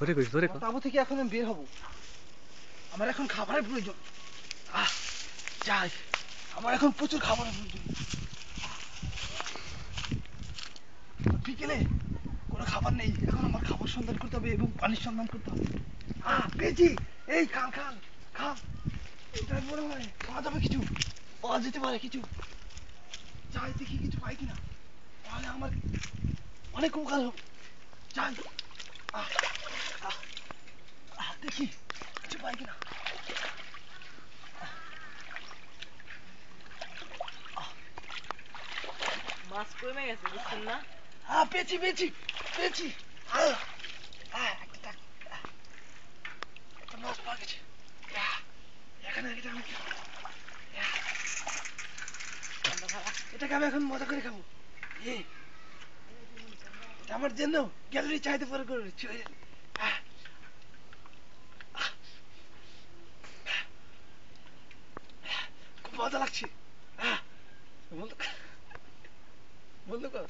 ধরে কইস ধরে কর। তাবু থেকে এখন আমি বের হব, আমার এখন খাবারের প্রয়োজন। যাই, আমার এখন প্রচুর খাবারের প্রয়োজন। বিকেলে কোনো খাবার নেই, এখন আমার খাবার সন্ধান করতে হবে এবং পানির সন্ধান করতে হবে। পেয়েছি, এই খান খান খান। এটা মনে হয় পাওয়া যাবে, কিছু পাওয়া যেতে পারে কিছু। যাই দেখি কিছু পাই কিনা, তাহলে আমার অনেক উপকার হবে। যাই, দেখি কিছু পাই কিনা। মাছ কমে গেছে বুঝছেন না? পেয়েছি পেয়েছি পেয়েছি। একটা মাছ পাওয়া গেছে। এখানে এটাকে আমি এখন মজা করে খাবো। এটা আমার জন্য গ্যালারি চাইতে পারে করে খুব মজা লাগছে। বন্ধু বন্ধু কর।